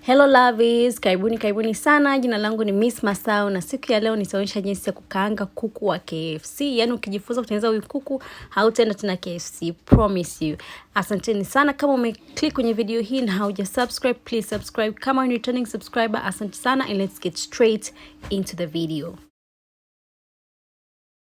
Hello lovies, karibuni sana. Jina langu ni Miss Masala na siku ya leo nitaonyesha jinsi ya kukaanga kuku wa KFC. Yaani ukijifunza kutengeneza huyu kuku hautaenda tena KFC, promise you. Asanteni sana. Kama umeclick kwenye video hii na hauja subscribe, please subscribe. Kama ni returning subscriber, asante sana and let's get straight into the video.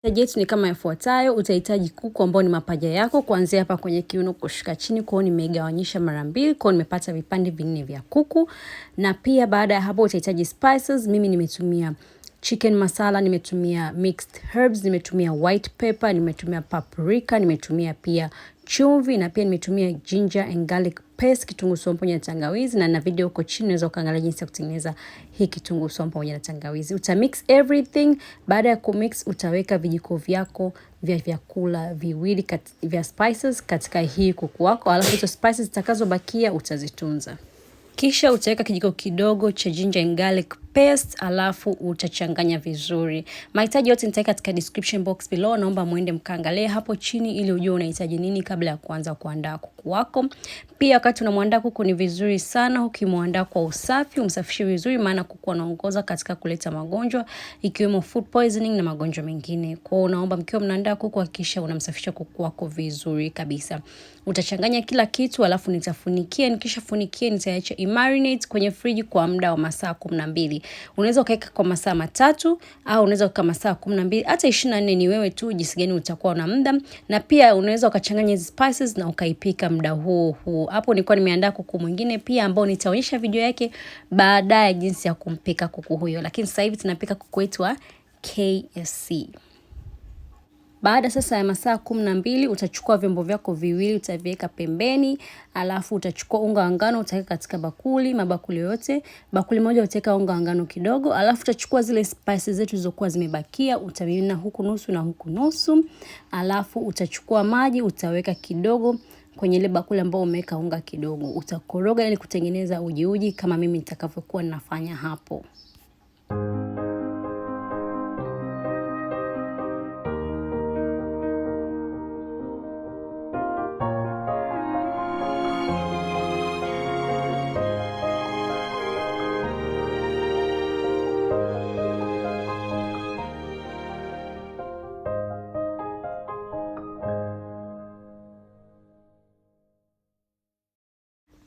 Mahitaji yetu ni kama yafuatayo. Utahitaji kuku ambao ni mapaja yako kuanzia hapa kwenye kiuno kushuka chini. Kwa hiyo nimegawanyisha mara mbili, kwa hiyo nimepata vipande vinne vya kuku. Na pia baada ya hapo utahitaji spices. Mimi nimetumia chicken masala, nimetumia mixed herbs, nimetumia white pepper, nimetumia paprika, nimetumia pia chumvi na pia nimetumia ginger and garlic paste, kitunguu saumu pamoja na tangawizi, na video huko chini unaweza kuangalia jinsi ya kutengeneza hii kitunguu saumu pamoja na tangawizi. Utamix everything. Baada ya kumix utaweka vijiko vyako vya vyakula viwili vya spices katika hii kuku wako, alafu hizo spices zitakazobakia utazitunza. Kisha utaweka kijiko kidogo cha ginger and garlic paste, alafu utachanganya vizuri. Mahitaji yote nitaweka katika description box below. Naomba muende mkaangalie hapo chini ili ujue unahitaji nini kabla ya kuanza kuandaa kuku wako. Pia wakati unamwandaa kuku ni vizuri sana ukimwandaa kwa usafi, umsafishe vizuri, maana kuku anaongoza katika kuleta magonjwa ikiwemo food poisoning na magonjwa mengine. Kwa hiyo naomba mkiwa mnaandaa kuku hakikisha unamsafisha kuku wako vizuri kabisa. Utachanganya kila kitu alafu nitafunikia. Nikishafunikia nitaacha marinate kwenye friji kwa muda wa masaa 12. Unaweza ukaweka kwa masaa 3 au unaweza kwa masaa 12, hata 24, ni wewe tu jinsi gani utakuwa na muda. Na pia unaweza ukachanganya hizo spices na ukaipika muda huo. Hapo nilikuwa nimeandaa kuku mwingine pia ambao nitaonyesha video yake baadaye jinsi ya kumpika kuku huyo. Lakini sasa hivi tunapika kuku wetu wa KFC. Baada sasa ya masaa 12 utachukua vyombo vyako viwili utaviweka pembeni, alafu utachukua unga wa ngano utaweka katika bakuli, mabakuli yote. Bakuli moja utaweka unga wa ngano kidogo, alafu utachukua zile spices zetu zilizokuwa zimebakia utamimina huku nusu na huku nusu. Alafu utachukua maji utaweka kidogo kwenye ile bakuli ambao umeweka unga kidogo. Utakoroga ili kutengeneza uji kama mimi nitakavyokuwa ninafanya hapo.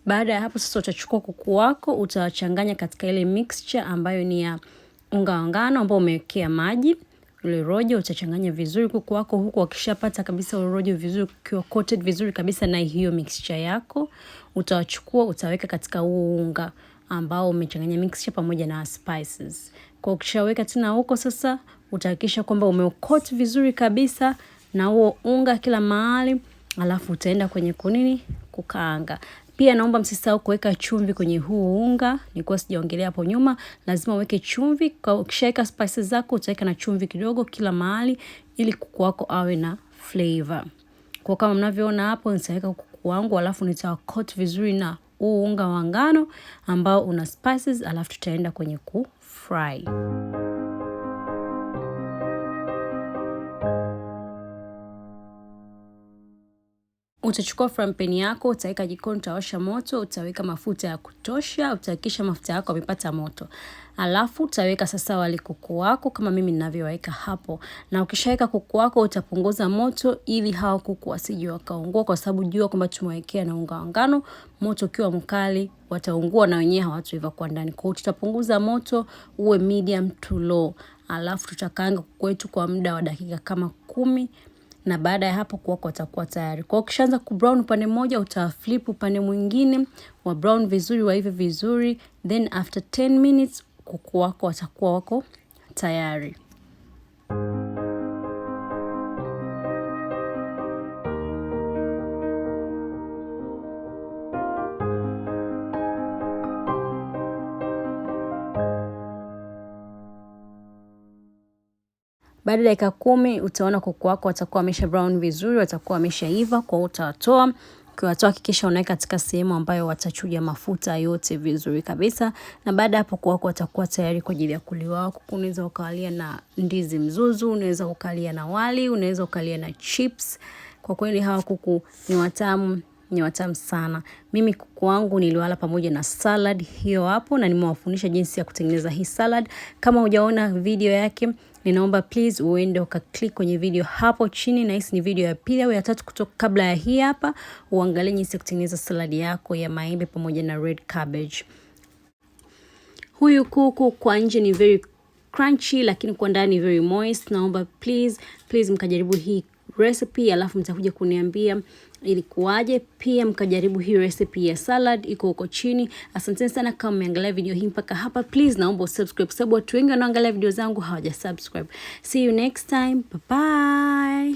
Baada ya hapo sasa utachukua kuku wako utawachanganya katika ile mixture ambayo ni ya unga wa ngano ambao umewekea maji. Ile rojo utachanganya vizuri kuku wako huku wakishapata kabisa ile rojo vizuri, ukiwa coated vizuri kabisa na hiyo mixture yako. Utawachukua utaweka katika huo unga ambao umechanganya mixture pamoja na spices. Kwa ukishaweka tena huko sasa utahakikisha kwamba umecoat vizuri kabisa na huo unga kila mahali, alafu utaenda kwenye kukaanga. Pia naomba msisahau kuweka chumvi kwenye huu unga. Nilikuwa sijaongelea hapo nyuma, lazima uweke chumvi. Kwa ukishaweka spices zako utaweka na chumvi kidogo kila mahali ili kuku wako awe na flavor. Kwa kama mnavyoona hapo nitaweka kuku wangu alafu nitawacoat vizuri na huu unga wa ngano ambao una spices, alafu tutaenda kwenye kufry. Utachukua frying pan yako, utaweka jikoni, utawasha moto, utaweka mafuta ya kutosha, utahakikisha mafuta yako yamepata moto. Alafu utaweka sasa wale kuku wako kama mimi ninavyoweka hapo. Na ukishaweka kuku wako utapunguza moto ili hao kuku wasije wakaungua, kwa sababu jua kwamba tumewekea na unga wa ngano. Moto ukiwa mkali wataungua na wenyewe hawataiva kwa ndani. Kwa hiyo tutapunguza moto uwe medium to low. Alafu tutakaanga kuku wetu kwa muda wa dakika kama 10. Na baada ya hapo kuku wako watakuwa tayari. Kwa ukishaanza kubrown upande mmoja utaflip upande mwingine wa brown vizuri, waive vizuri, then after 10 minutes kuku wako watakuwa wako tayari. Baada ya dakika 10 utaona kuku wako watakuwa wamesha brown vizuri, watakuwa wameshaiva. Kwa hiyo utawatoa. Ukiwatoa hakikisha unaweka katika sehemu ambayo watachuja mafuta yote vizuri kabisa. Na baada hapo kuku wako watakuwa tayari kwa ajili ya kuliwa. Kuku unaweza ukalia na ndizi mzuzu, unaweza ukalia na wali, unaweza ukalia na chips. Kwa kweli hawa kuku ni watamu ni watamu sana. Mimi kuku wangu niliwala pamoja na salad hiyo hapo, na nimewafundisha jinsi ya kutengeneza hii salad. Kama hujaona video yake, ninaomba please uende ukaklik kwenye video hapo chini, na hii ni video ya pili au ya tatu kutoka kabla ya hii hapa, uangalie jinsi ya kutengeneza salad yako ya maembe pamoja na red cabbage. Huyu kuku kwa nje ni very crunchy, lakini kwa ndani very moist. Naomba please mkajaribu hii recipe, alafu mtakuja kuniambia ilikuwaje. Pia mkajaribu hii recipe ya salad, iko huko chini. Asante sana kama umeangalia video hii mpaka hapa. Please naomba subscribe, sababu watu wengi wanaangalia video zangu hawajasubscribe. See you next time. Bye bye.